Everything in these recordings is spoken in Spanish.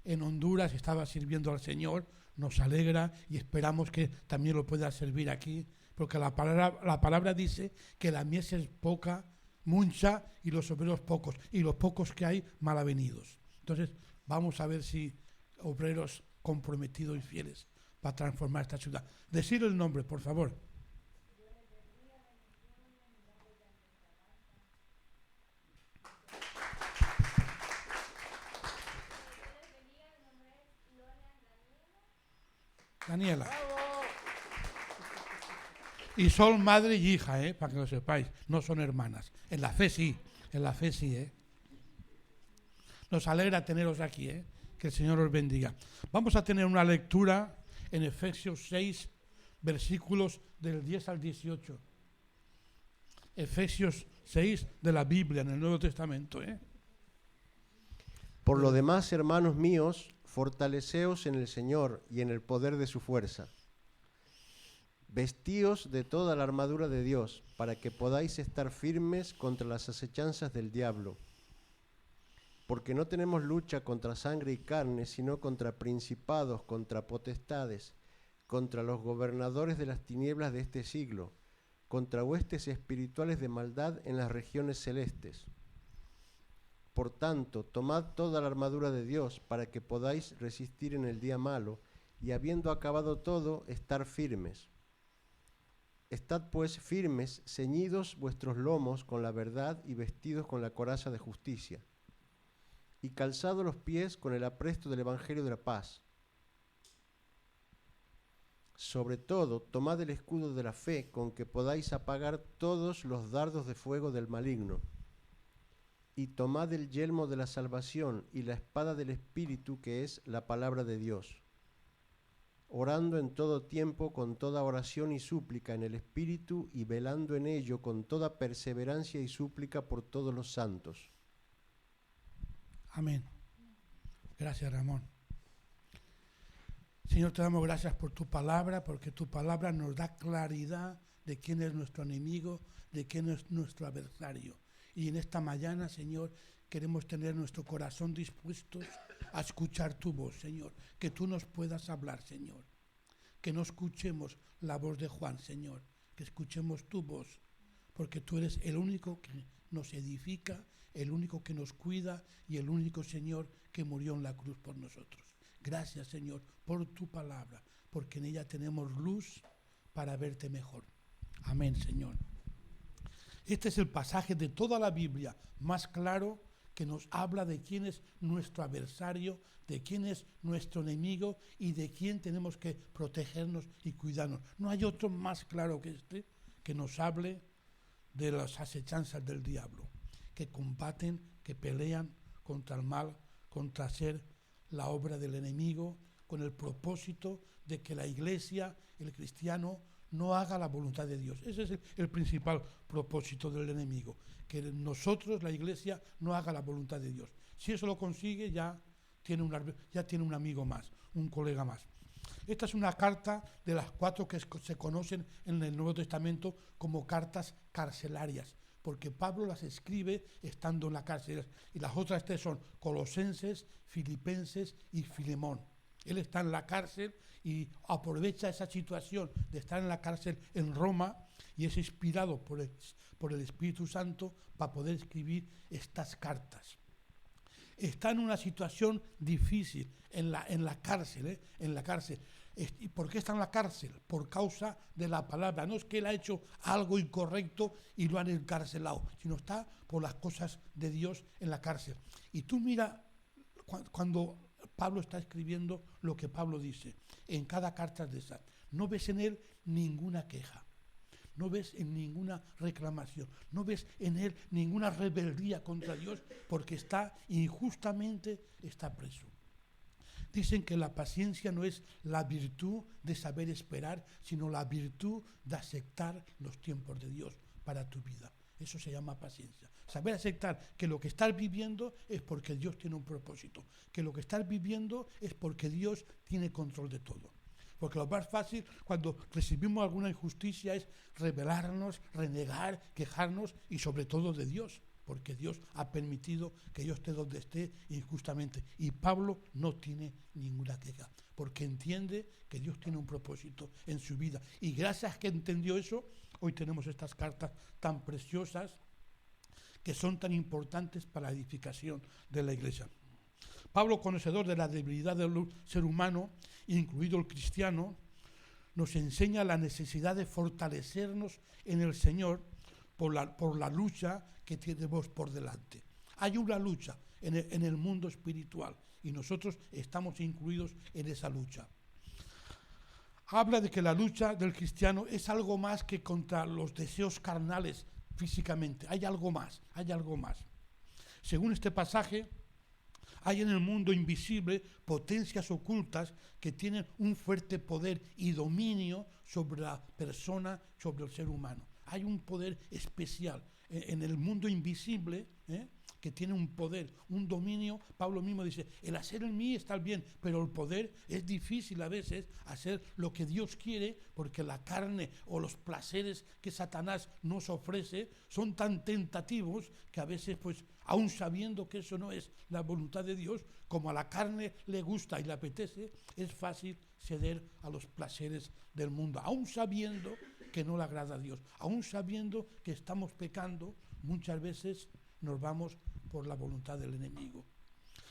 en Honduras, estaba sirviendo al Señor, nos alegra y esperamos que también lo pueda servir aquí, porque la palabra dice que la mies es poca, mucha, y los obreros pocos, y los pocos que hay mal avenidos. Entonces, vamos a ver si obreros comprometidos y fieles para transformar esta ciudad. Decir el nombre, por favor. Daniela. Y son madre y hija, para que lo sepáis, no son hermanas. En la fe sí, Nos alegra teneros aquí, que el Señor os bendiga. Vamos a tener una lectura en Efesios 6, versículos del 10 al 18. Efesios 6 de la Biblia, en el Nuevo Testamento. Por lo demás, hermanos míos, fortaleceos en el Señor y en el poder de su fuerza. Vestíos de toda la armadura de Dios, para que podáis estar firmes contra las acechanzas del diablo. Porque no tenemos lucha contra sangre y carne, sino contra principados, contra potestades, contra los gobernadores de las tinieblas de este siglo, contra huestes espirituales de maldad en las regiones celestes. Por tanto, tomad toda la armadura de Dios, para que podáis resistir en el día malo, y habiendo acabado todo, estar firmes. Estad pues firmes, ceñidos vuestros lomos con la verdad y vestidos con la coraza de justicia, y calzados los pies con el apresto del Evangelio de la paz. Sobre todo, tomad el escudo de la fe, con que podáis apagar todos los dardos de fuego del maligno, y tomad el yelmo de la salvación y la espada del Espíritu, que es la palabra de Dios, orando en todo tiempo con toda oración y súplica en el Espíritu, y velando en ello con toda perseverancia y súplica por todos los santos. Amén. Gracias, Ramón. Señor, te damos gracias por tu palabra, porque tu palabra nos da claridad de quién es nuestro enemigo, de quién es nuestro adversario. Y en esta mañana, Señor, queremos tener nuestro corazón dispuesto a escuchar tu voz, Señor. Que tú nos puedas hablar, Señor. Que no escuchemos la voz de Juan, Señor. Que escuchemos tu voz, porque tú eres el único que nos edifica, el único que nos cuida y el único, Señor, que murió en la cruz por nosotros. Gracias, Señor, por tu palabra, porque en ella tenemos luz para verte mejor. Amén, Señor. Este es el pasaje de toda la Biblia más claro que nos habla de quién es nuestro adversario, de quién es nuestro enemigo y de quién tenemos que protegernos y cuidarnos. No hay otro más claro que este que nos hable de las acechanzas del diablo, que combaten, que pelean contra el mal, contra hacer la obra del enemigo, con el propósito de que la iglesia, el cristiano, no haga la voluntad de Dios. Ese es el principal propósito del enemigo, que nosotros, la iglesia, no haga la voluntad de Dios. Si eso lo consigue, ya tiene un amigo más, un colega más. Esta es una carta de las 4 que se conocen en el Nuevo Testamento como cartas carcelarias, porque Pablo las escribe estando en la cárcel, y las otras 3 son Colosenses, Filipenses y Filemón. Él está en la cárcel y aprovecha esa situación de estar en la cárcel en Roma y es inspirado por el Espíritu Santo para poder escribir estas cartas. Está en una situación difícil en la cárcel, en la cárcel. ¿Y por qué está en la cárcel? Por causa de la palabra. No es que él ha hecho algo incorrecto y lo han encarcelado, sino está por las cosas de Dios en la cárcel. Y tú mira cuando Pablo está escribiendo lo que Pablo dice en cada carta de esas. No ves en él ninguna queja. No ves en ninguna reclamación, no ves en él ninguna rebeldía contra Dios, porque injustamente está preso. Dicen que la paciencia no es la virtud de saber esperar, sino la virtud de aceptar los tiempos de Dios para tu vida. Eso se llama paciencia. Saber aceptar que lo que estás viviendo es porque Dios tiene un propósito, que lo que estás viviendo es porque Dios tiene control de todo. Porque lo más fácil cuando recibimos alguna injusticia es rebelarnos, renegar, quejarnos y sobre todo de Dios. porque Dios ha permitido que yo esté donde esté injustamente. Y Pablo no tiene ninguna queja, porque entiende que Dios tiene un propósito en su vida. Y gracias a que entendió eso, hoy tenemos estas cartas tan preciosas que son tan importantes para la edificación de la iglesia. Pablo, conocedor de la debilidad del ser humano, incluido el cristiano, nos enseña la necesidad de fortalecernos en el Señor por la lucha que tenemos por delante. Hay una lucha en el mundo espiritual y nosotros estamos incluidos en esa lucha. Habla de que la lucha del cristiano es algo más que contra los deseos carnales físicamente. Hay algo más, hay algo más. Según este pasaje, hay en el mundo invisible potencias ocultas que tienen un fuerte poder y dominio sobre la persona, sobre el ser humano. Hay un poder especial en el mundo invisible, que tiene un poder, un dominio. Pablo mismo dice, el hacer en mí está bien, pero el poder es difícil a veces hacer lo que Dios quiere, porque la carne o los placeres que Satanás nos ofrece son tan tentativos que a veces, pues, aún sabiendo que eso no es la voluntad de Dios, como a la carne le gusta y le apetece, es fácil ceder a los placeres del mundo, aún sabiendo que no le agrada a Dios, aún sabiendo que estamos pecando, muchas veces nos vamos por la voluntad del enemigo.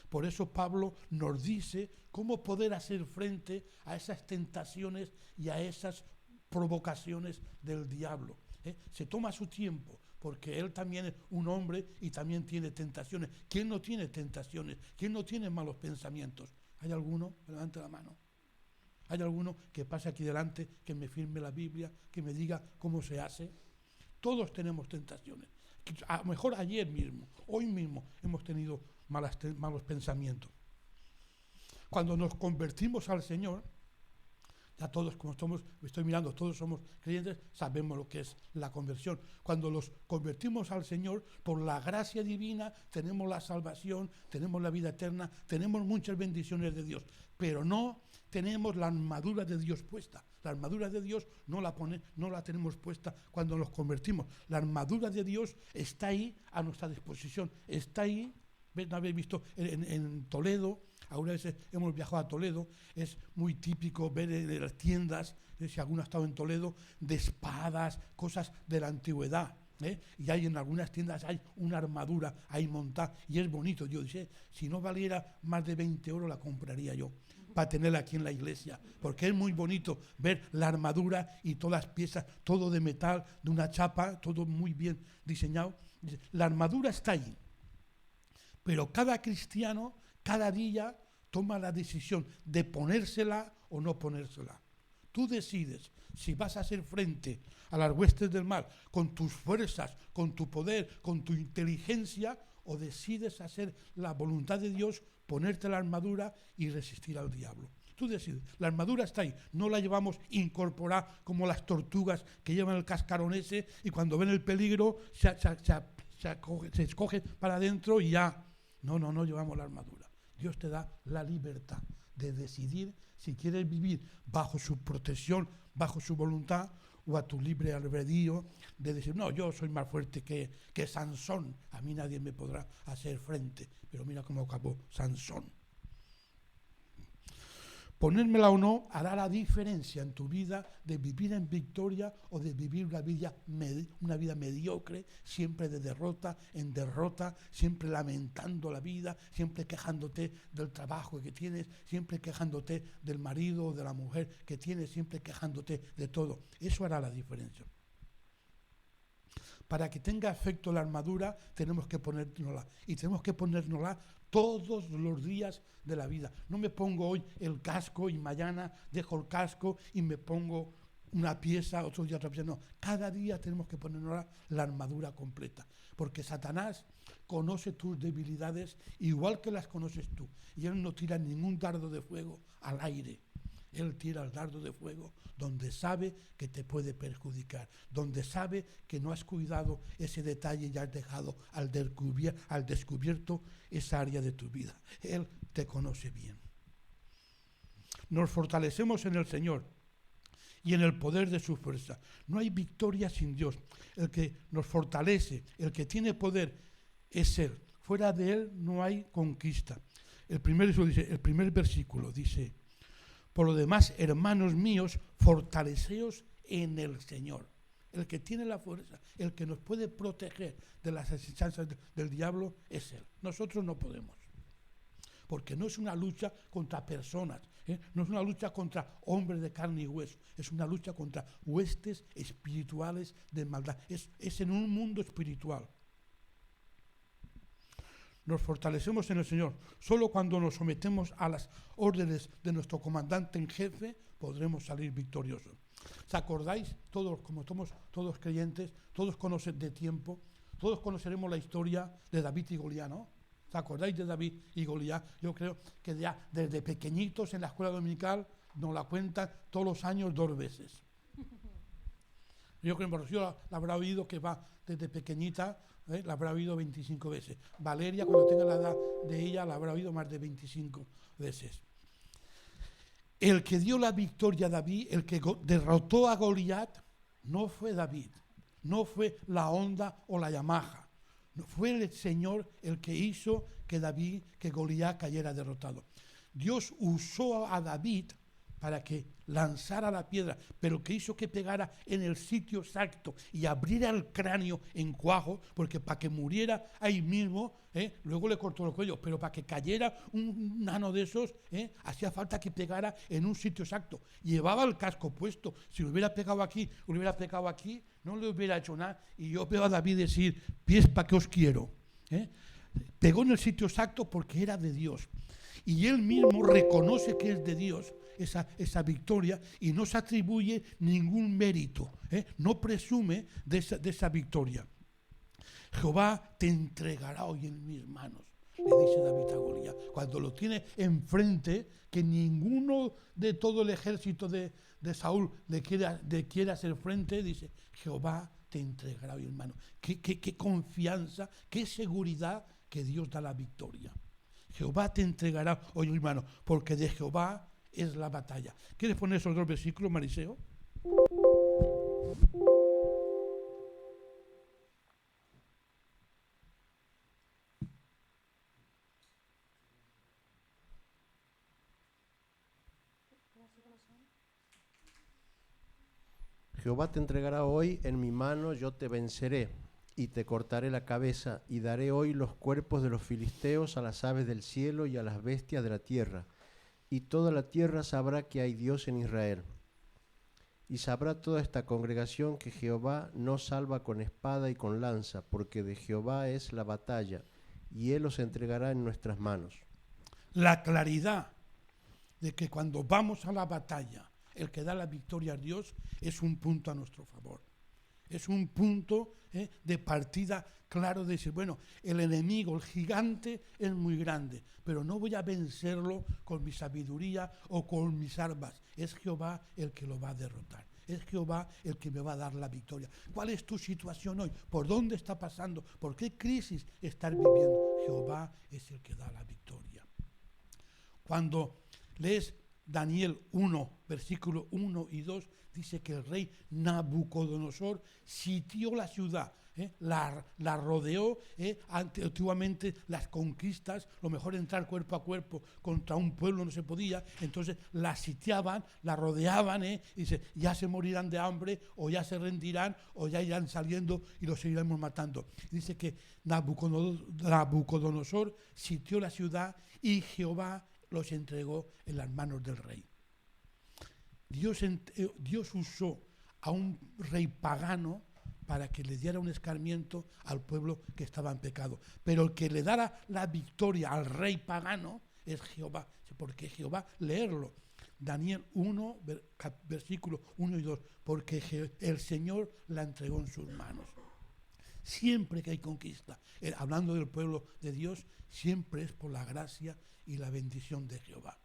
Por eso Pablo nos dice cómo poder hacer frente a esas tentaciones y a esas provocaciones del diablo. Se toma su tiempo, porque él también es un hombre y también tiene tentaciones. ¿Quién no tiene tentaciones? ¿Quién no tiene malos pensamientos? ¿Hay alguno? Levante la mano. ¿Hay alguno que pase aquí delante, que me firme la Biblia, que me diga cómo se hace? Todos tenemos tentaciones. A lo mejor ayer mismo, hoy mismo, hemos tenido malos pensamientos. Cuando nos convertimos al Señor, ya todos, como estoy mirando, todos somos creyentes, sabemos lo que es la conversión. Cuando los convertimos al Señor, por la gracia divina, tenemos la salvación, tenemos la vida eterna, tenemos muchas bendiciones de Dios, pero no tenemos la armadura de Dios puesta. La armadura de Dios no la tenemos puesta cuando nos convertimos. La armadura de Dios está ahí a nuestra disposición, está ahí. ¿No habéis visto en Toledo? Algunas veces hemos viajado a Toledo, es muy típico ver en las tiendas, si alguno ha estado en Toledo, de espadas, cosas de la antigüedad. Y hay en algunas tiendas hay una armadura ahí montada y es bonito. Yo dije, si no valiera más de 20 euros la compraría yo para tenerla aquí en la iglesia, porque es muy bonito ver la armadura y todas las piezas, todo de metal, de una chapa, todo muy bien diseñado. La armadura está ahí, pero cada cristiano cada día toma la decisión de ponérsela o no ponérsela. Tú decides si vas a hacer frente a las huestes del mal con tus fuerzas, con tu poder, con tu inteligencia, o decides hacer la voluntad de Dios, ponerte la armadura y resistir al diablo. Tú decides. La armadura está ahí. No la llevamos incorporada como las tortugas que llevan el cascarón ese y cuando ven el peligro se escogen para adentro y ya. No llevamos la armadura. Dios te da la libertad de decidir si quieres vivir bajo su protección, bajo su voluntad, o a tu libre albedrío de decir, no, yo soy más fuerte que Sansón, a mí nadie me podrá hacer frente. Pero mira cómo acabó Sansón. Ponérmela o no hará la diferencia en tu vida de vivir en victoria o de vivir una vida mediocre, siempre de derrota en derrota, siempre lamentando la vida, siempre quejándote del trabajo que tienes, siempre quejándote del marido o de la mujer que tienes, siempre quejándote de todo. Eso hará la diferencia. Para que tenga efecto la armadura tenemos que ponérnosla, y tenemos que ponérnosla todos los días de la vida. No me pongo hoy el casco y mañana dejo el casco y me pongo una pieza, otro día otra pieza. No, cada día tenemos que ponernos la armadura completa, porque Satanás conoce tus debilidades igual que las conoces tú, y él no tira ningún dardo de fuego al aire. Él tira el dardo de fuego donde sabe que te puede perjudicar, donde sabe que no has cuidado ese detalle y has dejado al descubierto esa área de tu vida. Él te conoce bien. Nos fortalecemos en el Señor y en el poder de su fuerza. No hay victoria sin Dios. El que nos fortalece, el que tiene poder es Él. Fuera de Él no hay conquista. El primer versículo dice, por lo demás, hermanos míos, fortaleceos en el Señor. El que tiene la fuerza, el que nos puede proteger de las asechanzas del diablo es Él. Nosotros no podemos. Porque no es una lucha contra personas, no es una lucha contra hombres de carne y hueso, es una lucha contra huestes espirituales de maldad. Es en un mundo espiritual. Nos fortalecemos en el Señor. Solo cuando nos sometemos a las órdenes de nuestro comandante en jefe podremos salir victoriosos. ¿Os acordáis? Todos, como somos todos creyentes, todos conocen de tiempo, todos conoceremos la historia de David y Goliat, ¿no? ¿Os acordáis de David y Goliat? Yo creo que ya desde pequeñitos en la escuela dominical nos la cuentan todos los años 2 veces. Yo creo que Rocío la habrá oído, que va desde pequeñita, la habrá oído 25 veces. Valeria, cuando tenga la edad de ella, la habrá oído más de 25 veces. El que dio la victoria a David, el que derrotó a Goliat, no fue David, no fue la Honda o la Yamaha. No, fue el Señor el que hizo que Goliat cayera derrotado. Dios usó a David para que lanzara la piedra, pero que hizo que pegara en el sitio exacto y abriera el cráneo en cuajo, porque para que muriera ahí mismo, luego le cortó el cuello, pero para que cayera un nano de esos, hacía falta que pegara en un sitio exacto. Llevaba el casco puesto, si lo hubiera pegado aquí, no le hubiera hecho nada. Y yo veo a David decir, pies para que os quiero. Pegó en el sitio exacto porque era de Dios. Y él mismo reconoce que es de Dios esa victoria y no se atribuye ningún mérito, no presume de esa victoria. Jehová te entregará hoy en mis manos, le dice David a Goliat. Cuando lo tiene enfrente, que ninguno de todo el ejército de Saúl le quiera hacer frente, dice, Jehová te entregará hoy en manos. Qué confianza, qué seguridad que Dios da la victoria. Jehová te entregará hoy en manos, porque de Jehová es la batalla. ¿Quieres poner esos 2 versículos, Mariseo? Jehová te entregará hoy en mi mano, yo te venceré y te cortaré la cabeza y daré hoy los cuerpos de los filisteos a las aves del cielo y a las bestias de la tierra. Y toda la tierra sabrá que hay Dios en Israel. Y sabrá toda esta congregación que Jehová no salva con espada y con lanza, porque de Jehová es la batalla, y Él los entregará en nuestras manos. La claridad de que cuando vamos a la batalla, el que da la victoria a Dios es un punto a nuestro favor. Es un punto de partida claro de decir, bueno, el enemigo, el gigante es muy grande, pero no voy a vencerlo con mi sabiduría o con mis armas. Es Jehová el que lo va a derrotar. Es Jehová el que me va a dar la victoria. ¿Cuál es tu situación hoy? ¿Por dónde está pasando? ¿Por qué crisis estás viviendo? Jehová es el que da la victoria. Cuando lees Daniel 1, versículo 1 y 2, dice que el rey Nabucodonosor sitió la ciudad, la rodeó. Antiguamente las conquistas, lo mejor entrar cuerpo a cuerpo contra un pueblo no se podía, entonces la sitiaban, la rodeaban, y dice, ya se morirán de hambre, o ya se rendirán, o ya irán saliendo y los seguiremos matando. Dice que Nabucodonosor sitió la ciudad y Jehová los entregó en las manos del rey. Dios usó a un rey pagano para que le diera un escarmiento al pueblo que estaba en pecado. Pero el que le dará la victoria al rey pagano es Jehová. Porque Jehová, leerlo, Daniel 1, versículos 1 y 2, porque el Señor la entregó en sus manos. Siempre que hay conquista, hablando del pueblo de Dios, siempre es por la gracia y la bendición de Jehová.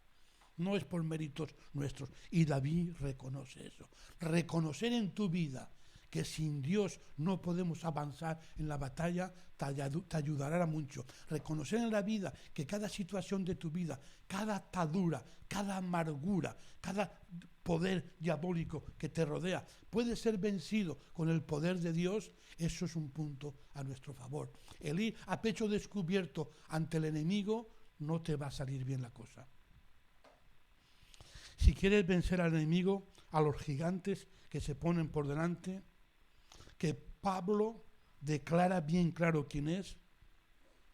No es por méritos nuestros. Y David reconoce eso. Reconocer en tu vida que sin Dios no podemos avanzar en la batalla, te ayudará mucho. Reconocer en la vida que cada situación de tu vida, cada atadura, cada amargura, cada poder diabólico que te rodea puede ser vencido con el poder de Dios. Eso es un punto a nuestro favor. El ir a pecho descubierto ante el enemigo no te va a salir bien la cosa. Si quieres vencer al enemigo, a los gigantes que se ponen por delante, que Pablo declara bien claro quién es,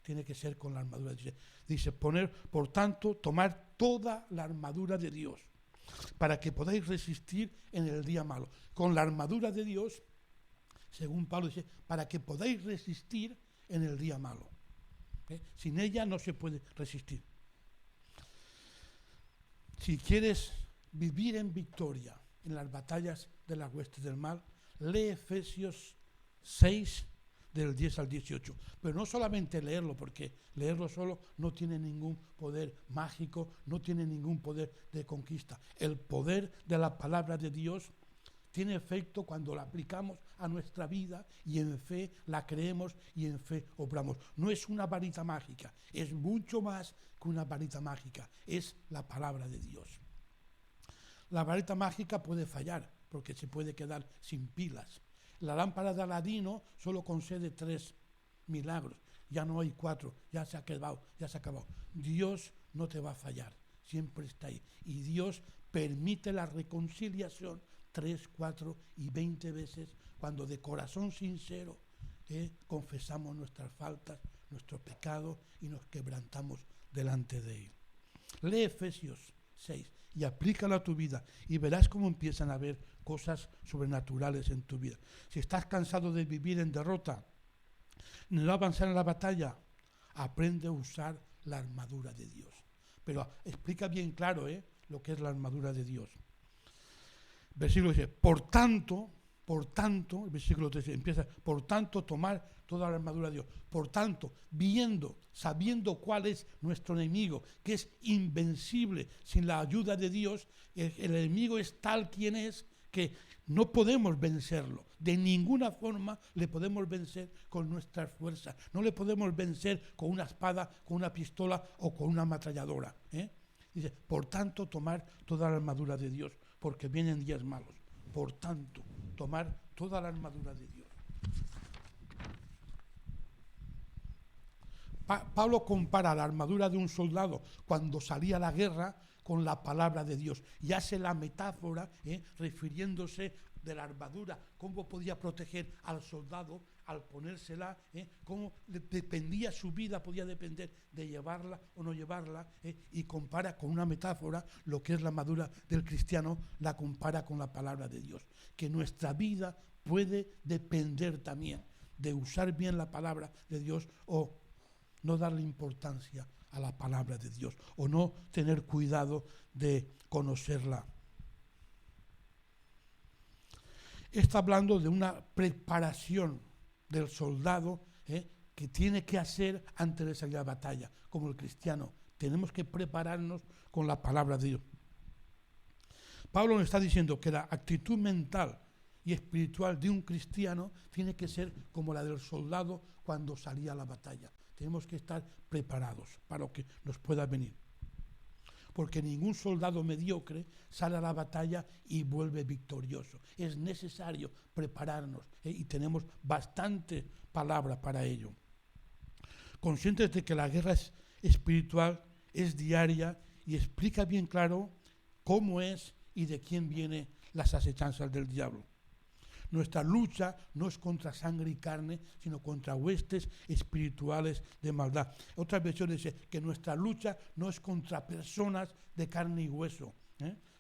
tiene que ser con la armadura. Dice, por tanto, tomar toda la armadura de Dios, para que podáis resistir en el día malo. Con la armadura de Dios, según Pablo dice, para que podáis resistir en el día malo. Sin ella no se puede resistir. Si quieres vivir en victoria en las batallas de las huestes del mal, lee Efesios 6, del 10 al 18. Pero no solamente leerlo, porque leerlo solo no tiene ningún poder mágico, no tiene ningún poder de conquista. El poder de la palabra de Dios tiene efecto cuando la aplicamos a nuestra vida y en fe la creemos y en fe obramos. No es una varita mágica, es mucho más que una varita mágica, es la palabra de Dios. La varita mágica puede fallar porque se puede quedar sin pilas. La lámpara de Aladino solo concede 3 milagros, ya no hay 4, ya se ha acabado. Dios no te va a fallar, siempre está ahí. Y Dios permite la reconciliación 3, 4 y 20 veces cuando de corazón sincero confesamos nuestras faltas, nuestros pecados y nos quebrantamos delante de Él. Lee Efesios 6 y aplícalo a tu vida y verás cómo empiezan a haber cosas sobrenaturales en tu vida. Si estás cansado de vivir en derrota, no avanzar en la batalla, aprende a usar la armadura de Dios. Pero explica bien claro lo que es la armadura de Dios. Versículo dice, por tanto, el versículo 13 empieza, por tanto, tomar toda la armadura de Dios. Por tanto, sabiendo cuál es nuestro enemigo, que es invencible sin la ayuda de Dios, el enemigo es tal quien es que no podemos vencerlo. De ninguna forma le podemos vencer con nuestras fuerzas. No le podemos vencer con una espada, con una pistola o con una ametralladora. Dice, por tanto, tomar toda la armadura de Dios, porque vienen días malos. Por tanto, tomar toda la armadura de Dios. Pablo compara la armadura de un soldado cuando salía a la guerra con la palabra de Dios y hace la metáfora refiriéndose de la armadura, cómo podía proteger al soldado al ponérsela, cómo dependía su vida, podía depender de llevarla o no llevarla, y compara con una metáfora lo que es la armadura del cristiano, la compara con la palabra de Dios, que nuestra vida puede depender también de usar bien la palabra de Dios o no darle importancia a la palabra de Dios o no tener cuidado de conocerla. Está hablando de una preparación del soldado que tiene que hacer antes de salir a la batalla. Como el cristiano, tenemos que prepararnos con la palabra de Dios. Pablo nos está diciendo que la actitud mental y espiritual de un cristiano tiene que ser como la del soldado cuando salía a la batalla. Tenemos que estar preparados para lo que nos pueda venir. Porque ningún soldado mediocre sale a la batalla y vuelve victorioso. Es necesario prepararnos y tenemos bastante palabra para ello. Conscientes de que la guerra es espiritual, es diaria y explica bien claro cómo es y de quién vienen las acechanzas del diablo. Nuestra lucha no es contra sangre y carne, sino contra huestes espirituales de maldad. Otras versiones dicen que nuestra lucha no es contra personas de carne y hueso,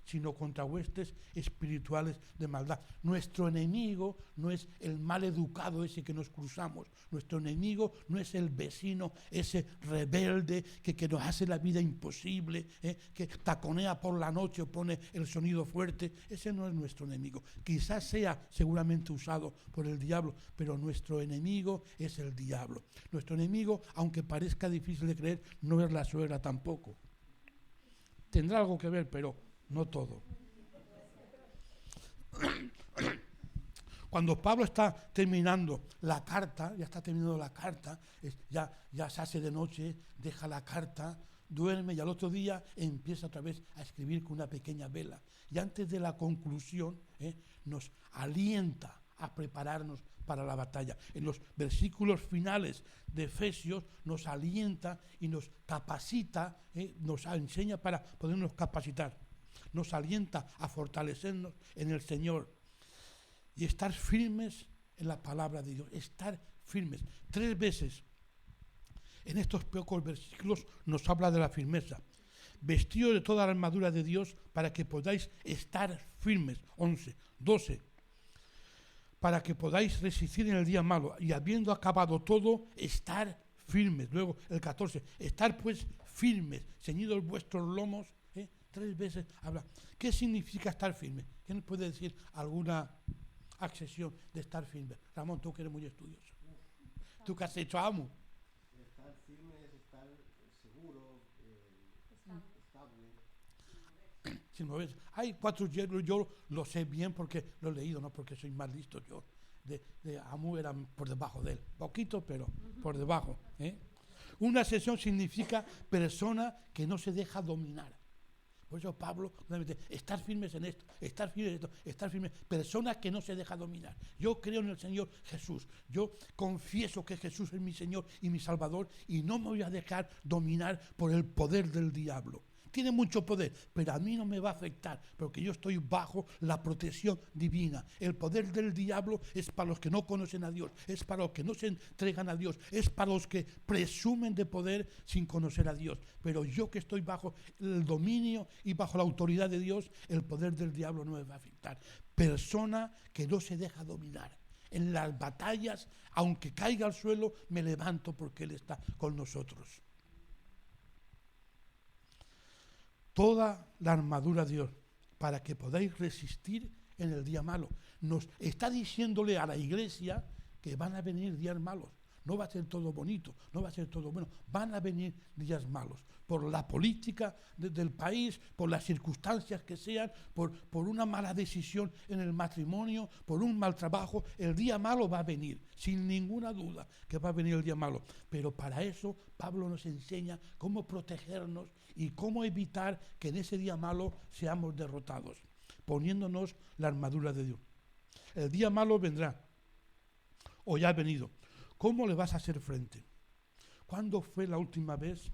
sino contra huestes espirituales de maldad. Nuestro enemigo no es el mal educado ese que nos cruzamos. Nuestro enemigo no es el vecino, ese rebelde que nos hace la vida imposible, que taconea por la noche o pone el sonido fuerte. Ese no es nuestro enemigo. Quizás sea seguramente usado por el diablo, pero nuestro enemigo es el diablo. Nuestro enemigo, aunque parezca difícil de creer, no es la suegra tampoco. Tendrá algo que ver, pero no todo. Cuando Pablo está terminando la carta, ya está terminando la carta, ya se hace de noche, deja la carta, duerme y al otro día empieza otra vez a escribir con una pequeña vela. Y antes de la conclusión nos alienta a prepararnos para la batalla. En los versículos finales de Efesios nos alienta y nos capacita, nos enseña para podernos capacitar. Nos alienta a fortalecernos en el Señor y estar firmes en la palabra de Dios, estar firmes. 3 veces en estos pocos versículos nos habla de la firmeza. Vestido de toda la armadura de Dios para que podáis estar firmes. 11, 12. Para que podáis resistir en el día malo y habiendo acabado todo, estar firmes. Luego el 14, estar pues firmes, ceñidos vuestros lomos. 3 veces habla. ¿Qué significa estar firme? ¿Quién puede decir alguna accesión de estar firme? Ramón, tú que eres muy estudioso. ¿Tú que has hecho amo? Estar firme es estar seguro, estable. Sin moverse. Hay 4 hierros, yo lo sé bien porque lo he leído, no porque soy más listo yo. De amo era por debajo de él. Poquito, pero por debajo. Una accesión significa persona que no se deja dominar. Por eso Pablo, estar firmes en esto, estar firmes en esto, estar firmes. Persona que no se deja dominar. Yo creo en el Señor Jesús. Yo confieso que Jesús es mi Señor y mi Salvador y no me voy a dejar dominar por el poder del diablo. Tiene mucho poder, pero a mí no me va a afectar porque yo estoy bajo la protección divina. El poder del diablo es para los que no conocen a Dios, es para los que no se entregan a Dios, es para los que presumen de poder sin conocer a Dios. Pero yo que estoy bajo el dominio y bajo la autoridad de Dios, el poder del diablo no me va a afectar. Persona que no se deja dominar. En las batallas, aunque caiga al suelo, me levanto porque Él está con nosotros. Toda la armadura de Dios para que podáis resistir en el día malo. Nos está diciéndole a la iglesia que van a venir días malos. No va a ser todo bonito, no va a ser todo bueno. Van a venir días malos. Por la política del país, por las circunstancias que sean, por una mala decisión en el matrimonio, por un mal trabajo, el día malo va a venir. Sin ninguna duda que va a venir el día malo. Pero para eso Pablo nos enseña cómo protegernos y cómo evitar que en ese día malo seamos derrotados, poniéndonos la armadura de Dios. El día malo vendrá, o ya ha venido. ¿Cómo le vas a hacer frente? ¿Cuándo fue la última vez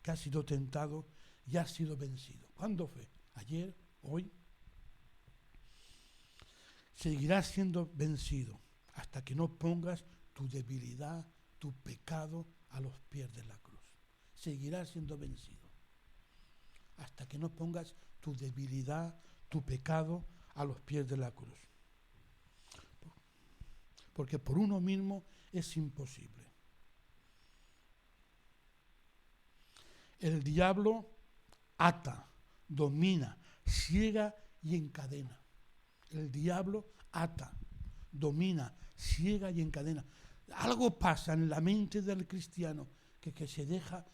que has sido tentado y has sido vencido? ¿Cuándo fue? ¿Ayer? ¿Hoy? Seguirás siendo vencido hasta que no pongas tu debilidad, tu pecado a los pies de la cruz. Seguirás siendo vencido hasta que no pongas tu debilidad, tu pecado a los pies de la cruz. Porque por uno mismo es imposible. El diablo ata, domina, ciega y encadena. El diablo ata, domina, ciega y encadena. Algo pasa en la mente del cristiano que se deja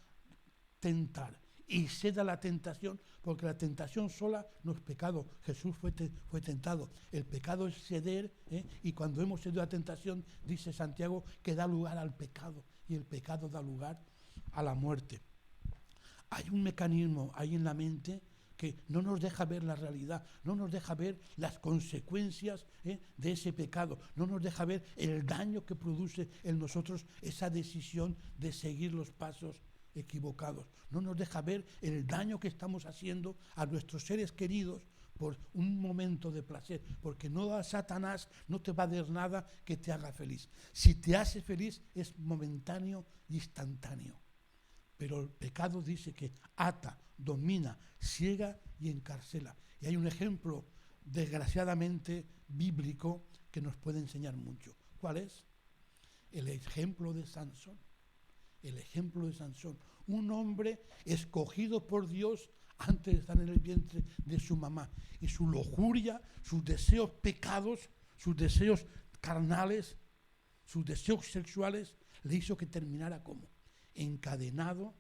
tentar y cede a la tentación, porque la tentación sola no es pecado. Jesús fue tentado. El pecado es ceder, y cuando hemos cedido a la tentación, dice Santiago, que da lugar al pecado, y el pecado da lugar a la muerte. Hay un mecanismo ahí en la mente que no nos deja ver la realidad, no nos deja ver las consecuencias de ese pecado, no nos deja ver el daño que produce en nosotros esa decisión de seguir los pasos equivocados. No nos deja ver el daño que estamos haciendo a nuestros seres queridos por un momento de placer, porque a Satanás no te va a dar nada que te haga feliz. Si te hace feliz es momentáneo y instantáneo. Pero el pecado dice que ata, domina, ciega y encarcela. Y hay un ejemplo, desgraciadamente, bíblico que nos puede enseñar mucho. ¿Cuál es? El ejemplo de Sansón. El ejemplo de Sansón. Un hombre escogido por Dios antes de estar en el vientre de su mamá. Y su lujuria, sus deseos pecados, sus deseos carnales, sus deseos sexuales, le hizo que terminara como encadenado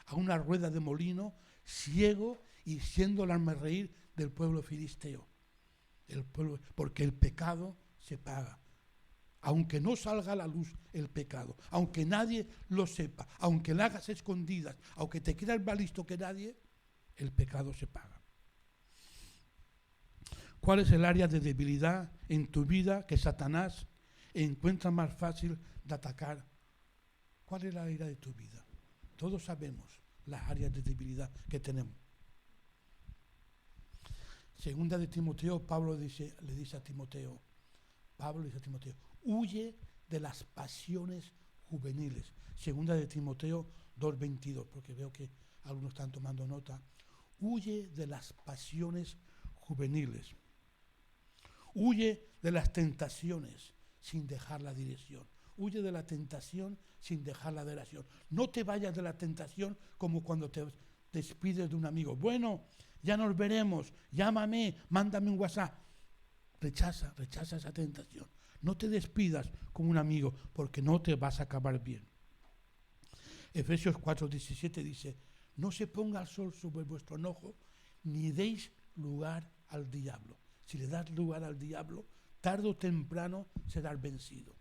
a una rueda de molino, ciego y siendo el hazmerreír del pueblo filisteo. Porque el pecado se paga. Aunque no salga a la luz el pecado, aunque nadie lo sepa, aunque lo hagas escondidas, aunque te creas más listo que nadie, el pecado se paga. ¿Cuál es el área de debilidad en tu vida que Satanás encuentra más fácil de atacar? ¿Cuál es la área de tu vida? Todos sabemos las áreas de debilidad que tenemos. Segunda de Timoteo, Pablo le dice a Timoteo, huye de las pasiones juveniles. Segunda de Timoteo 2:22, porque veo que algunos están tomando nota. Huye de las pasiones juveniles. Huye de las tentaciones sin dejar la dirección. Huye de la tentación sin dejar la dirección. No te vayas de la tentación como cuando te despides de un amigo. Bueno, ya nos veremos, llámame, mándame un WhatsApp. Rechaza esa tentación. No te despidas como un amigo porque no te vas a acabar bien. Efesios 4:17 dice, no se ponga el sol sobre vuestro enojo, ni deis lugar al diablo. Si le das lugar al diablo, tarde o temprano serás vencido.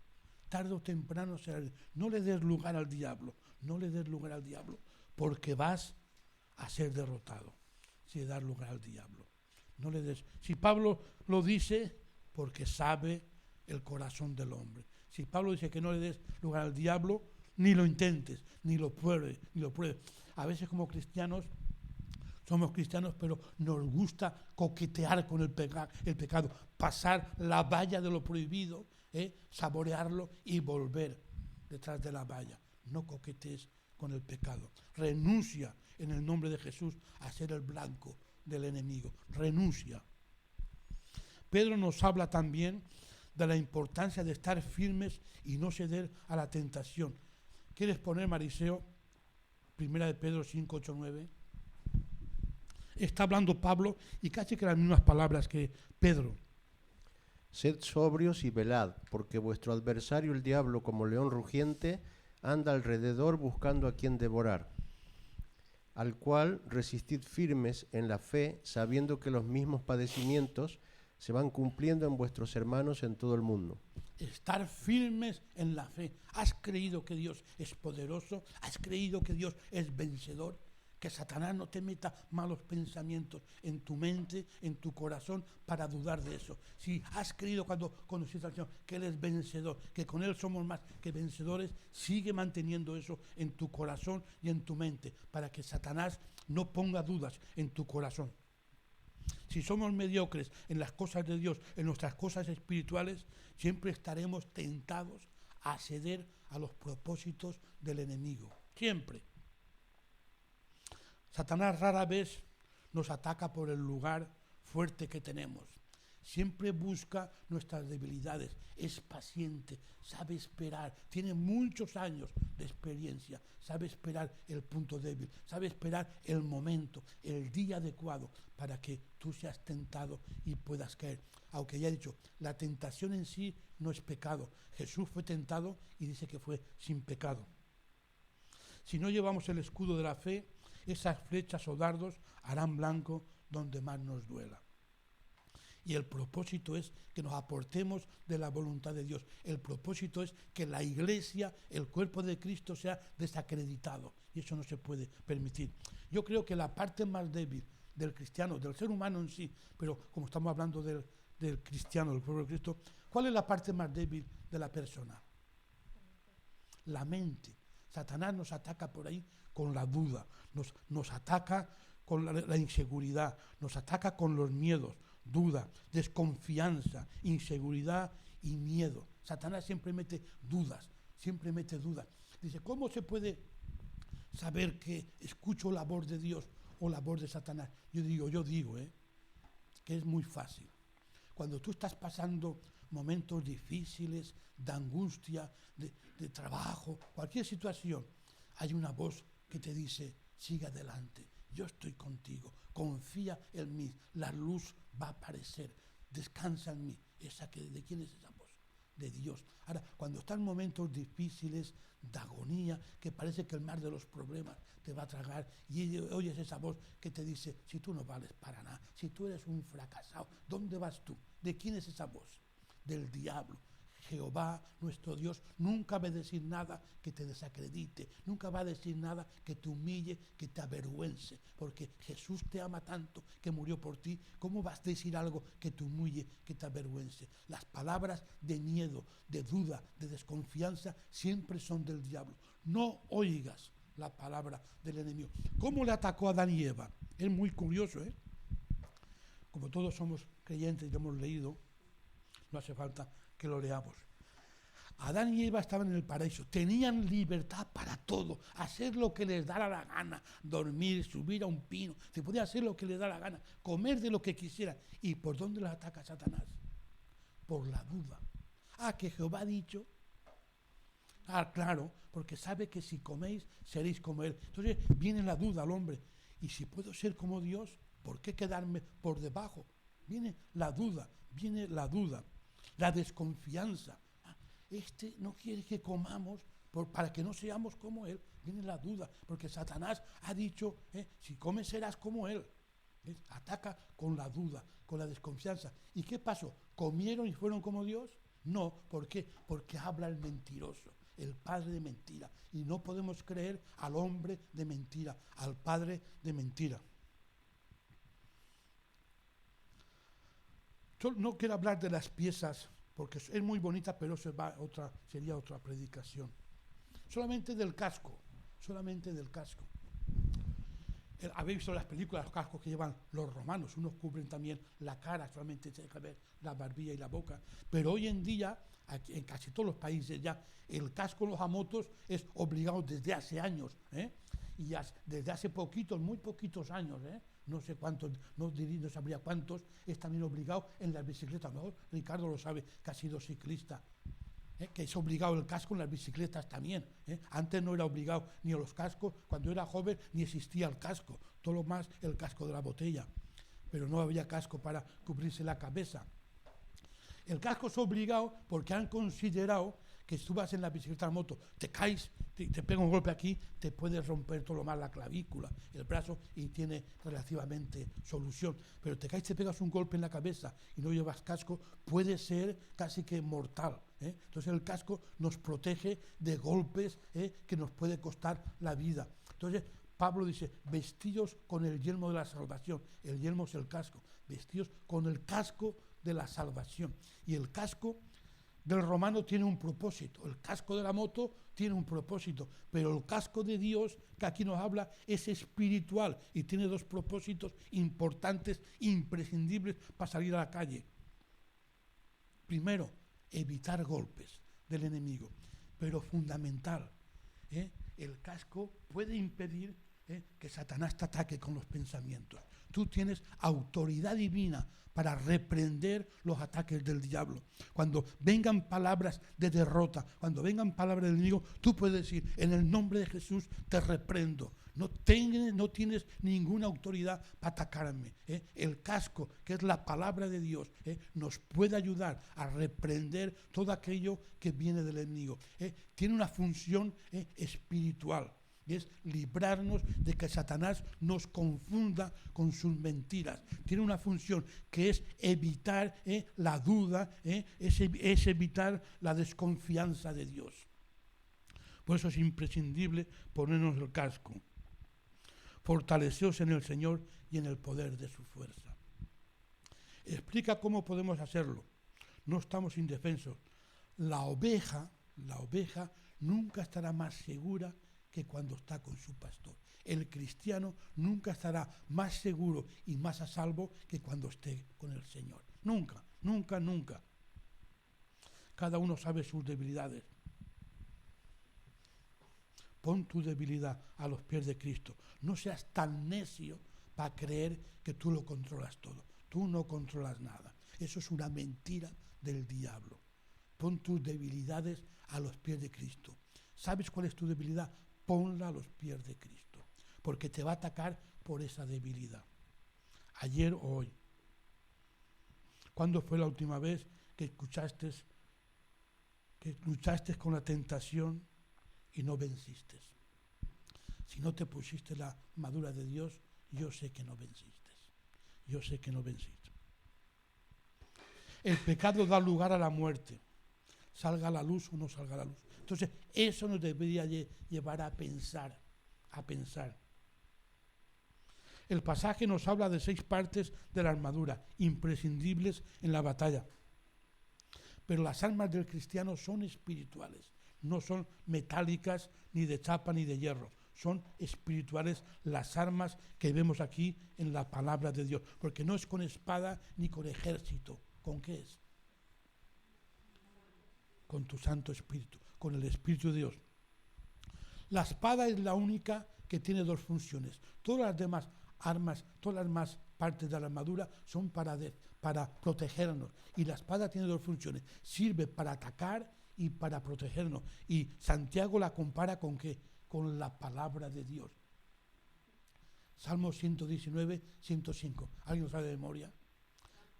Tarde o temprano serás vencido. No le des lugar al diablo, porque vas a ser derrotado si le das lugar al diablo. No le des. Si Pablo lo dice, porque sabe el corazón del hombre. Si Pablo dice que no le des lugar al diablo, ni lo intentes, ni lo pruebes. A veces como cristianos, somos cristianos, pero nos gusta coquetear con el pecado, pasar la valla de lo prohibido, saborearlo y volver detrás de la valla. No coquetees con el pecado. Renuncia en el nombre de Jesús a ser el blanco del enemigo. Renuncia. Pedro nos habla también de la importancia de estar firmes y no ceder a la tentación. ¿Quieres poner, Mariseo, 1 de Pedro 5, 8, 9? Está hablando Pablo y casi que las mismas palabras que Pedro. Sed sobrios y velad, porque vuestro adversario el diablo, como león rugiente, anda alrededor buscando a quien devorar, al cual resistid firmes en la fe, sabiendo que los mismos padecimientos se van cumpliendo en vuestros hermanos en todo el mundo. Estar firmes en la fe. ¿Has creído que Dios es poderoso? ¿Has creído que Dios es vencedor? Que Satanás no te meta malos pensamientos en tu mente, en tu corazón, para dudar de eso. Si has creído cuando conociste al Señor que Él es vencedor, que con Él somos más que vencedores, sigue manteniendo eso en tu corazón y en tu mente, para que Satanás no ponga dudas en tu corazón. Si somos mediocres en las cosas de Dios, en nuestras cosas espirituales, siempre estaremos tentados a ceder a los propósitos del enemigo. Siempre. Satanás rara vez nos ataca por el lugar fuerte que tenemos. Siempre busca nuestras debilidades, es paciente, sabe esperar, tiene muchos años de experiencia, sabe esperar el punto débil, sabe esperar el momento, el día adecuado para que tú seas tentado y puedas caer. Aunque ya he dicho, la tentación en sí no es pecado. Jesús fue tentado y dice que fue sin pecado. Si no llevamos el escudo de la fe, esas flechas o dardos harán blanco donde más nos duela. Y el propósito es que nos aportemos de la voluntad de Dios. El propósito es que la iglesia, el cuerpo de Cristo, sea desacreditado. Y eso no se puede permitir. Yo creo que la parte más débil del cristiano, del ser humano en sí, pero como estamos hablando del cristiano, del pueblo de Cristo, ¿cuál es la parte más débil de la persona? La mente. Satanás nos ataca por ahí con la duda, nos ataca con la inseguridad, nos ataca con los miedos, duda, desconfianza, inseguridad y miedo. Satanás siempre mete dudas. Dice, ¿cómo se puede saber que escucho la voz de Dios o la voz de Satanás? Yo digo, que es muy fácil. Cuando tú estás pasando momentos difíciles, de angustia, de trabajo, cualquier situación, hay una voz que te dice, sigue adelante, yo estoy contigo, confía en mí, la luz va a aparecer, descansa en mí. ¿De quién es esa voz? De Dios. Ahora, cuando están momentos difíciles, de agonía, que parece que el mar de los problemas te va a tragar, y oyes esa voz que te dice, si tú no vales para nada, si tú eres un fracasado, ¿dónde vas tú? ¿De quién es esa voz? del diablo. Jehová, nuestro Dios, nunca va a decir nada que te desacredite, nunca va a decir nada que te humille, que te avergüence, porque Jesús te ama tanto que murió por ti. ¿Cómo vas a decir algo que te humille, que te avergüence? Las palabras de miedo, de duda, de desconfianza siempre son del diablo. No oigas la palabra del enemigo. ¿Cómo le atacó a Adán y Eva? Es muy curioso, ¿eh? Como todos somos creyentes y lo hemos leído, no hace falta que lo leamos. Adán y Eva estaban en el paraíso, tenían libertad para todo, hacer lo que les dara la gana, dormir, subir a un pino, se podía hacer lo que les da la gana, comer de lo que quisieran. ¿Y por dónde los ataca Satanás? Por la duda. Que Jehová ha dicho. Claro, porque sabe que si coméis seréis como Él. Entonces viene la duda al hombre. ¿Y si puedo ser como Dios? ¿Por qué quedarme por debajo? Viene la duda, la desconfianza. Este no quiere que comamos para que no seamos como Él. Viene la duda, porque Satanás ha dicho, si comes serás como Él. Ataca con la duda, con la desconfianza. ¿Y qué pasó? ¿Comieron y fueron como Dios? No, ¿por qué? Porque habla el mentiroso, el padre de mentira. Y no podemos creer al hombre de mentira, al padre de mentira. Yo no quiero hablar de las piezas, porque es muy bonita, pero sería otra predicación. Solamente del casco. Habéis visto las películas, los cascos que llevan los romanos, unos cubren también la cara, solamente se deja ver la barbilla y la boca. Pero hoy en día, aquí, en casi todos los países ya, el casco en los motos es obligado desde hace años, y desde hace muy poquitos años, no sé cuántos, no sabría cuántos, es también obligado en las bicicletas. A lo mejor Ricardo lo sabe, que ha sido ciclista. Que es obligado el casco en las bicicletas también. Antes no era obligado ni a los cascos, cuando era joven ni existía el casco, todo lo más el casco de la botella, pero no había casco para cubrirse la cabeza. El casco es obligado porque han considerado que si tú vas en la bicicleta o moto, te caes, te pega un golpe aquí, te puedes romper todo lo más la clavícula, el brazo, y tiene relativamente solución. Pero te caes, te pegas un golpe en la cabeza y no llevas casco, puede ser casi que mortal. Entonces el casco nos protege de golpes que nos puede costar la vida. Entonces Pablo dice, vestidos con el yelmo de la salvación. El yelmo es el casco. Vestidos con el casco de la salvación. Y el casco del romano tiene un propósito, el casco de la moto tiene un propósito, pero el casco de Dios, que aquí nos habla, es espiritual y tiene dos propósitos importantes, imprescindibles para salir a la calle. Primero, evitar golpes del enemigo, pero fundamental, el casco puede impedir que Satanás te ataque con los pensamientos. Tú tienes autoridad divina para reprender los ataques del diablo. Cuando vengan palabras de derrota, cuando vengan palabras del enemigo, tú puedes decir, en el nombre de Jesús te reprendo. No tienes ninguna autoridad para atacarme. El casco, que es la palabra de Dios, nos puede ayudar a reprender todo aquello que viene del enemigo. Tiene una función espiritual. Es librarnos de que Satanás nos confunda con sus mentiras. Tiene una función que es evitar la duda, es evitar la desconfianza de Dios. Por eso es imprescindible ponernos el casco. Fortaleceos en el Señor y en el poder de su fuerza. Explica cómo podemos hacerlo. No estamos indefensos. La oveja nunca estará más segura que cuando está con su pastor. El cristiano nunca estará más seguro y más a salvo que cuando esté con el Señor. Nunca, nunca, nunca. Cada uno sabe sus debilidades. Pon tu debilidad a los pies de Cristo. No seas tan necio para creer que tú lo controlas todo. Tú no controlas nada. Eso es una mentira del diablo. Pon tus debilidades a los pies de Cristo. ¿Sabes cuál es tu debilidad? Ponla a los pies de Cristo, porque te va a atacar por esa debilidad. Ayer o hoy. ¿Cuándo fue la última vez que luchaste con la tentación y no venciste? Si no te pusiste la armadura de Dios, yo sé que no venciste. Yo sé que no venciste. El pecado da lugar a la muerte, salga a la luz o no salga a la luz. Entonces, eso nos debería llevar a pensar, El pasaje nos habla de 6 partes de la armadura, imprescindibles en la batalla. Pero las armas del cristiano son espirituales, no son metálicas, ni de chapa, ni de hierro. Son espirituales las armas que vemos aquí en la palabra de Dios, porque no es con espada ni con ejército. ¿Con qué es? Con tu Santo Espíritu, con el Espíritu de Dios. La espada es la única que tiene 2 funciones. Todas las demás armas, todas las demás partes de la armadura son para protegernos. Y la espada tiene 2 funciones. Sirve para atacar y para protegernos. Y Santiago la compara ¿con qué? Con la palabra de Dios. Salmo 119, 105. ¿Alguien lo sabe de memoria?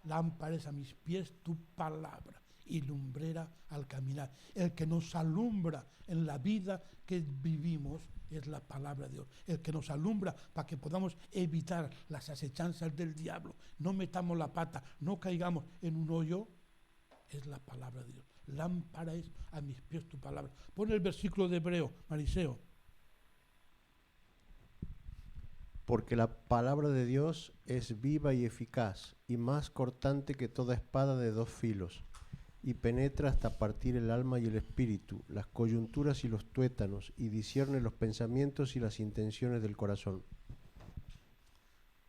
Lámpara es a mis pies tu palabra y lumbrera al caminar. El que nos alumbra en la vida que vivimos es la palabra de Dios. El que nos alumbra para que podamos evitar las acechanzas del diablo, no metamos la pata, no caigamos en un hoyo, es la palabra de Dios. Lámpara es a mis pies tu palabra. Pon el versículo de Hebreo, Mariseo. Porque la palabra de Dios es viva y eficaz, y más cortante que toda espada de 2 filos, y penetra hasta partir el alma y el espíritu, las coyunturas y los tuétanos, y discierne los pensamientos y las intenciones del corazón.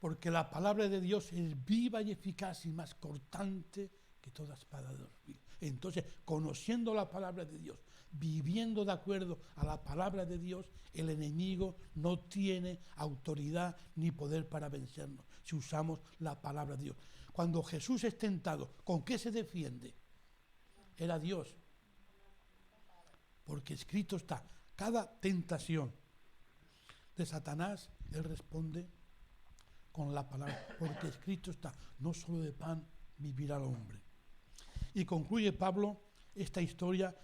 Porque la palabra de Dios es viva y eficaz y más cortante que toda espada de 2 filos. Entonces, conociendo la palabra de Dios, viviendo de acuerdo a la palabra de Dios, el enemigo no tiene autoridad ni poder para vencernos si usamos la palabra de Dios. Cuando Jesús es tentado, ¿con qué se defiende? Era Dios. Porque escrito está, cada tentación de Satanás, él responde con la palabra. Porque escrito está, no solo de pan vivirá el hombre. Y concluye Pablo esta historia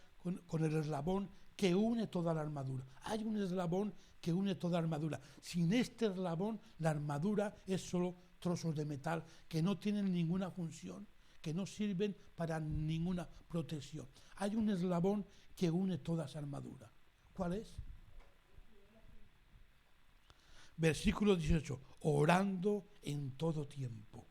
con el eslabón que une toda la armadura. Hay un eslabón que une toda la armadura. Sin este eslabón, la armadura es solo trozos de metal que no tienen ninguna función, que no sirven para ninguna protección. Hay un eslabón que une toda esa armadura. ¿Cuál es? Versículo 18. Orando en todo tiempo,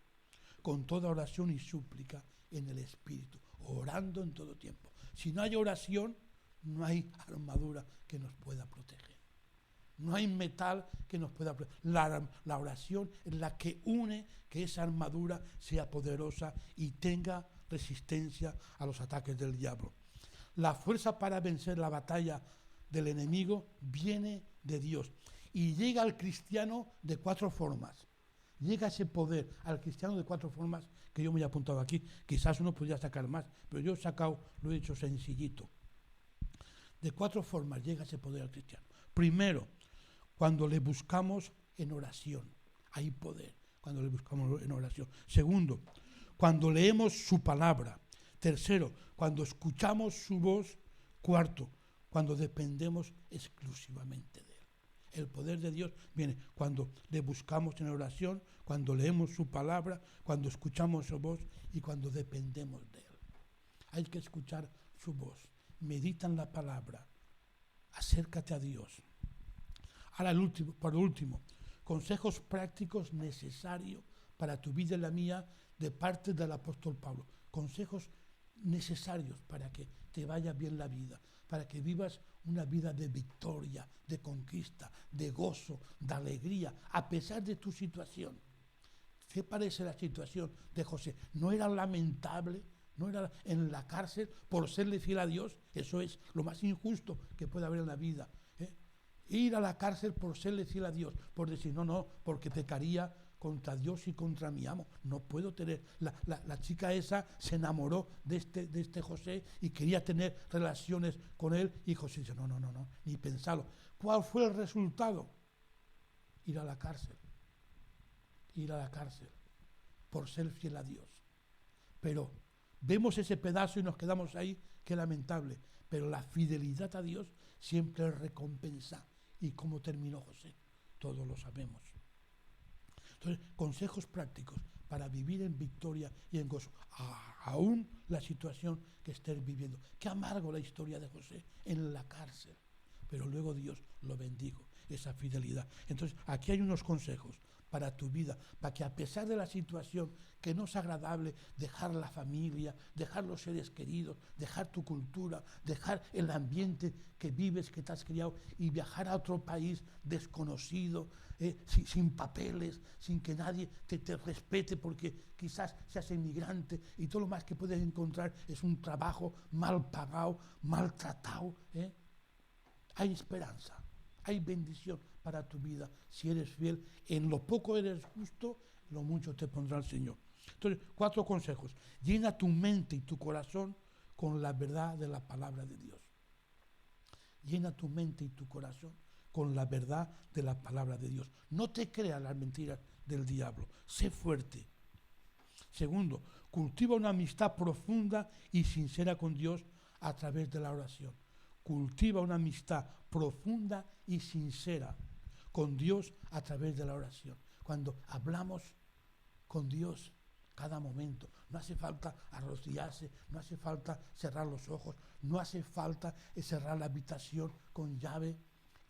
con toda oración y súplica en el Espíritu. Orando en todo tiempo. Si no hay oración, no hay armadura que nos pueda proteger. No hay metal que nos pueda proteger. La oración es la que une que esa armadura sea poderosa y tenga resistencia a los ataques del diablo. La fuerza para vencer la batalla del enemigo viene de Dios y llega al cristiano de 4 formas. Llega ese poder al cristiano de 4 formas que yo me he apuntado aquí. Quizás uno podría sacar más, pero yo he sacado, lo he hecho sencillito. De 4 formas llega ese poder al cristiano. Primero, cuando le buscamos en oración. Hay poder cuando le buscamos en oración. Segundo, cuando leemos su palabra. Tercero, cuando escuchamos su voz. Cuarto, cuando dependemos exclusivamente de él. El poder de Dios viene cuando le buscamos en oración, cuando leemos su palabra, cuando escuchamos su voz y cuando dependemos de él. Hay que escuchar su voz. Medita en la palabra. Acércate a Dios. Ahora, por último, consejos prácticos necesarios para tu vida y la mía de parte del apóstol Pablo. Consejos necesarios para que te vaya bien la vida, para que vivas una vida de victoria, de conquista, de gozo, de alegría, a pesar de tu situación. ¿Qué parece la situación de José? ¿No era lamentable? ¿No era en la cárcel por serle fiel a Dios? Eso es lo más injusto que puede haber en la vida. Ir a la cárcel por serle fiel a Dios, por decir, no, porque pecaría contra Dios y contra mi amo. No puedo tener. La chica esa se enamoró de este José y quería tener relaciones con él, y José dice, no, ni pensarlo. ¿Cuál fue el resultado? Ir a la cárcel. Ir a la cárcel por ser fiel a Dios. Pero vemos ese pedazo y nos quedamos ahí, qué lamentable. Pero la fidelidad a Dios siempre es recompensa. ¿Y cómo terminó José? Todos lo sabemos. Entonces, consejos prácticos para vivir en victoria y en gozo, aún la situación que estés viviendo. Qué amargo la historia de José en la cárcel, pero luego Dios lo bendijo, esa fidelidad. Entonces, aquí hay unos consejos para tu vida, para que a pesar de la situación que no es agradable, dejar la familia, dejar los seres queridos, dejar tu cultura, dejar el ambiente que vives, que te has criado, y viajar a otro país desconocido, sin papeles, sin que nadie te respete, porque quizás seas inmigrante y todo lo más que puedes encontrar es un trabajo mal pagado, maltratado. Hay esperanza, hay bendición para tu vida si eres fiel. En lo poco eres justo, lo mucho te pondrá el Señor. Entonces, 4 consejos. Llena tu mente y tu corazón con la verdad de la palabra de Dios. Llena tu mente y tu corazón con la verdad de la palabra de Dios. No te creas las mentiras del diablo. Sé fuerte. Segundo, cultiva una amistad profunda y sincera con Dios a través de la oración. Cultiva una amistad profunda y sincera con Dios a través de la oración. Cuando hablamos con Dios cada momento, no hace falta arrodillarse, no hace falta cerrar los ojos, no hace falta cerrar la habitación con llave.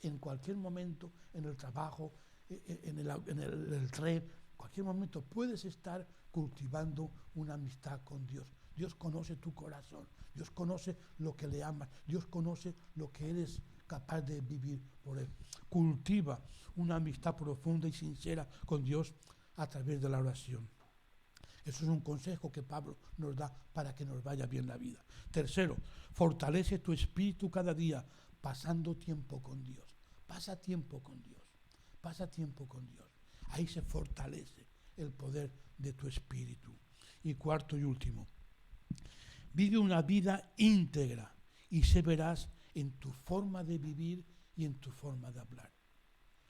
En cualquier momento, en el trabajo, en el tren, en cualquier momento puedes estar cultivando una amistad con Dios. Dios conoce tu corazón, Dios conoce lo que le amas, Dios conoce lo que eres capaz de vivir por Él. Cultiva una amistad profunda y sincera con Dios a través de la oración. Eso es un consejo que Pablo nos da para que nos vaya bien la vida. Tercero, fortalece tu espíritu cada día pasando tiempo con Dios. Pasa tiempo con Dios. Pasa tiempo con Dios. Ahí se fortalece el poder de tu espíritu. Y cuarto y último, vive una vida íntegra y se verás en tu forma de vivir y en tu forma de hablar.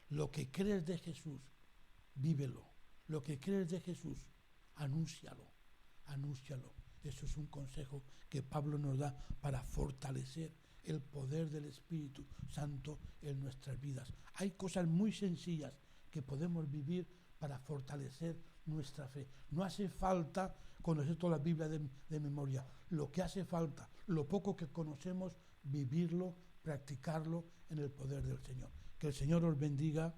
Lo que crees de Jesús, vívelo. Lo que crees de Jesús, anúncialo. Anúncialo. Eso es un consejo que Pablo nos da para fortalecer el poder del Espíritu Santo en nuestras vidas. Hay cosas muy sencillas que podemos vivir para fortalecer nuestra fe. No hace falta conocer toda la Biblia de memoria. Lo que hace falta, lo poco que conocemos, vivirlo, practicarlo en el poder del Señor. Que el Señor os bendiga.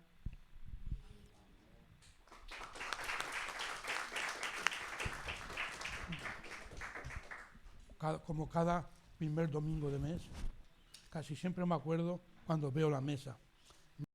Como cada primer domingo de mes, casi siempre me acuerdo cuando veo la mesa.